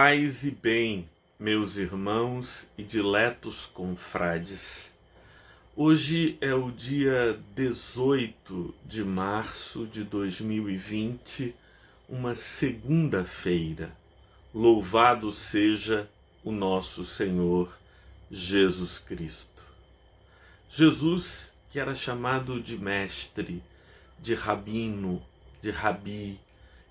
Paz e bem, meus irmãos e diletos confrades. Hoje é o dia 18 de março de 2020, uma segunda-feira. Louvado seja o nosso Senhor Jesus Cristo. Jesus, que era chamado de mestre, de rabino, de rabi,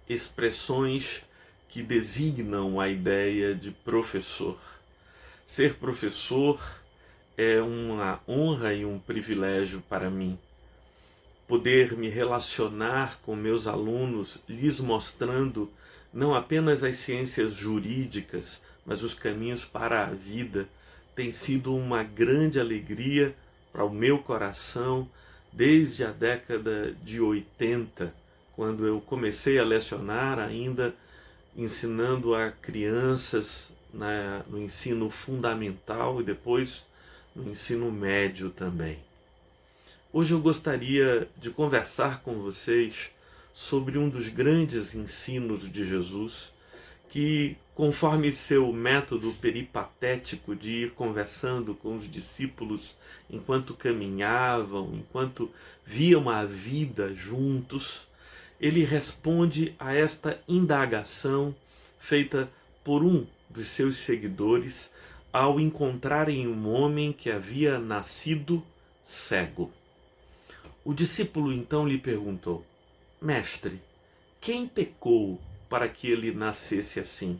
expressões que designam a ideia de professor. Ser professor é uma honra e um privilégio para mim. Poder me relacionar com meus alunos, lhes mostrando não apenas as ciências jurídicas, mas os caminhos para a vida, tem sido uma grande alegria para o meu coração desde a década de 80, quando eu comecei a lecionar ainda ensinando a crianças no ensino fundamental e depois no ensino médio também. Hoje eu gostaria de conversar com vocês sobre um dos grandes ensinos de Jesus, que, conforme seu método peripatético de ir conversando com os discípulos enquanto caminhavam, enquanto viam a vida juntos, ele responde a esta indagação feita por um dos seus seguidores ao encontrarem um homem que havia nascido cego. O discípulo então lhe perguntou: Mestre, quem pecou para que ele nascesse assim?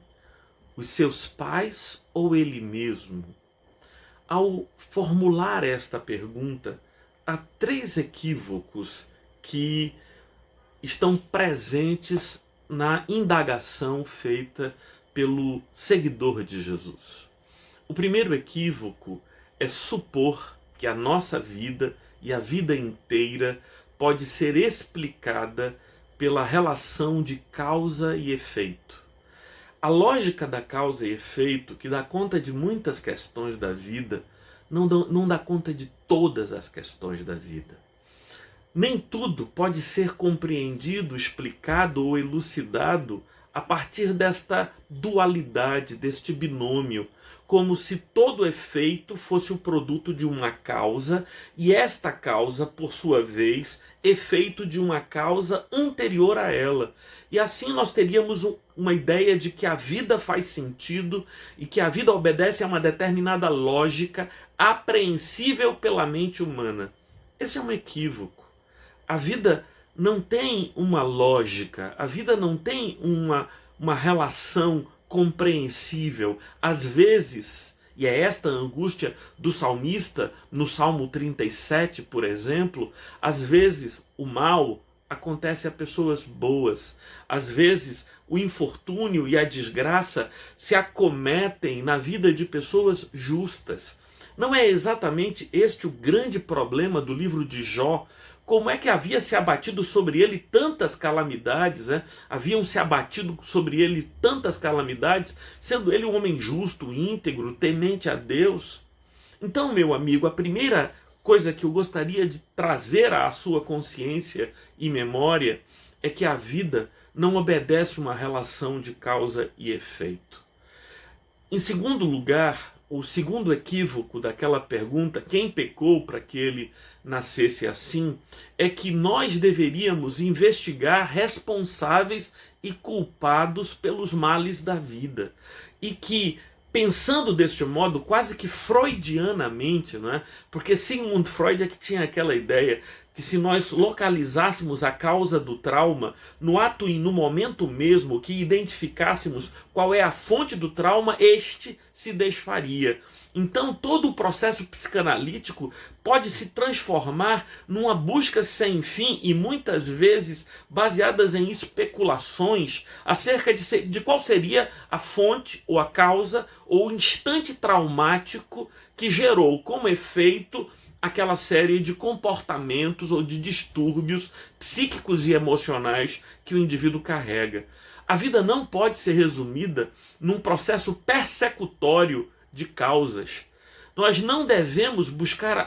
Os seus pais ou ele mesmo? Ao formular esta pergunta, há três equívocos que estão presentes na indagação feita pelo seguidor de Jesus. O primeiro equívoco é supor que a nossa vida e a vida inteira pode ser explicada pela relação de causa e efeito. A lógica da causa e efeito, que dá conta de muitas questões da vida, não dá conta de todas as questões da vida. Nem tudo pode ser compreendido, explicado ou elucidado a partir desta dualidade, deste binômio, como se todo efeito fosse o produto de uma causa e esta causa, por sua vez, efeito de uma causa anterior a ela. E assim nós teríamos uma ideia de que a vida faz sentido e que a vida obedece a uma determinada lógica apreensível pela mente humana. Esse é um equívoco. A vida não tem uma lógica, a vida não tem uma relação compreensível. Às vezes, e é esta a angústia do salmista no Salmo 37, por exemplo, às vezes o mal acontece a pessoas boas, às vezes o infortúnio e a desgraça se acometem na vida de pessoas justas. Não é exatamente este o grande problema do livro de Jó? Como é que havia se abatido sobre ele tantas calamidades, né? Haviam se abatido sobre ele tantas calamidades, sendo ele um homem justo, íntegro, temente a Deus. Então, meu amigo, a primeira coisa que eu gostaria de trazer à sua consciência e memória é que a vida não obedece uma relação de causa e efeito. Em segundo lugar, o segundo equívoco daquela pergunta, quem pecou para que ele nascesse assim, é que nós deveríamos investigar responsáveis e culpados pelos males da vida. E que, pensando deste modo, quase que freudianamente, não é? Porque Sigmund Freud é que tinha aquela ideia que se nós localizássemos a causa do trauma no ato e no momento mesmo que identificássemos qual é a fonte do trauma, este se desfaria. Então todo o processo psicanalítico pode se transformar numa busca sem fim e muitas vezes baseadas em especulações acerca de qual seria a fonte ou a causa ou o instante traumático que gerou como efeito aquela série de comportamentos ou de distúrbios psíquicos e emocionais que o indivíduo carrega. A vida não pode ser resumida num processo persecutório de causas. Nós não devemos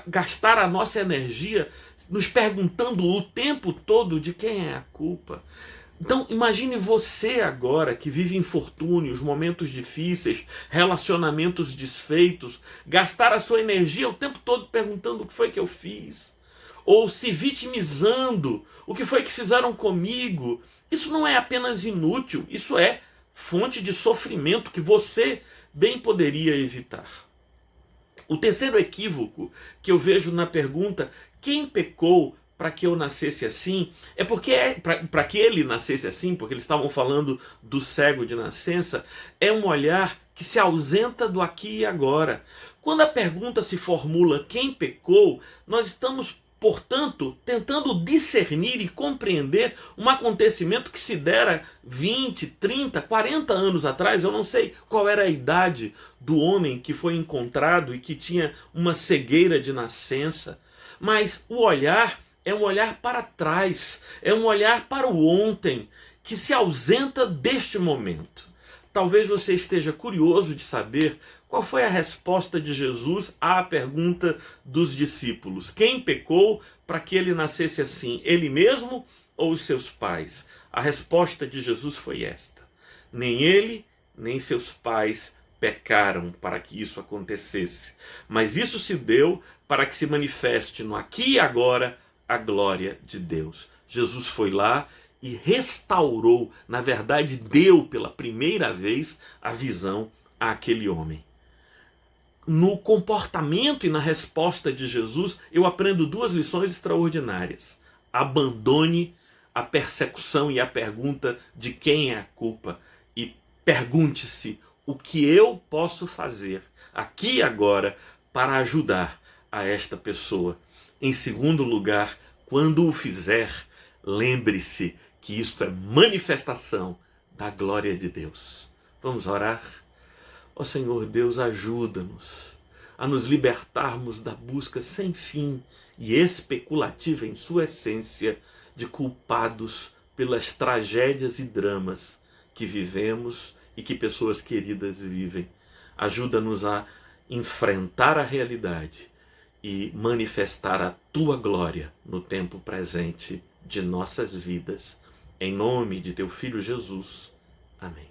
gastar a nossa energia nos perguntando o tempo todo de quem é a culpa. Então imagine você agora que vive infortúnios, momentos difíceis, relacionamentos desfeitos, gastar a sua energia o tempo todo perguntando o que foi que eu fiz, ou se vitimizando, o que foi que fizeram comigo. Isso não é apenas inútil, isso é fonte de sofrimento que você bem poderia evitar. O terceiro equívoco que eu vejo na pergunta quem pecou para que eu nascesse assim, é porque para que ele nascesse assim, porque eles estavam falando do cego de nascença, é um olhar que se ausenta do aqui e agora. Quando a pergunta se formula quem pecou, nós estamos, portanto, tentando discernir e compreender um acontecimento que se dera 20, 30, 40 anos atrás. Eu não sei qual era a idade do homem que foi encontrado e que tinha uma cegueira de nascença, mas o olhar é um olhar para trás, é um olhar para o ontem, que se ausenta deste momento. Talvez você esteja curioso de saber qual foi a resposta de Jesus à pergunta dos discípulos. Quem pecou para que ele nascesse assim? Ele mesmo ou os seus pais? A resposta de Jesus foi esta: nem ele, nem seus pais pecaram para que isso acontecesse. Mas isso se deu para que se manifeste no aqui e agora a glória de Deus. Jesus foi lá e restaurou, na verdade, deu pela primeira vez a visão àquele homem. No comportamento e na resposta de Jesus, eu aprendo duas lições extraordinárias. Abandone a persecução e a pergunta de quem é a culpa e pergunte-se o que eu posso fazer aqui e agora para ajudar a esta pessoa. Em segundo lugar, quando o fizer, lembre-se que isto é manifestação da glória de Deus. Vamos orar? Ó Senhor Deus, ajuda-nos a nos libertarmos da busca sem fim e especulativa em sua essência de culpados pelas tragédias e dramas que vivemos e que pessoas queridas vivem. Ajuda-nos a enfrentar a realidade e manifestar a tua glória no tempo presente de nossas vidas. Em nome de teu Filho Jesus. Amém.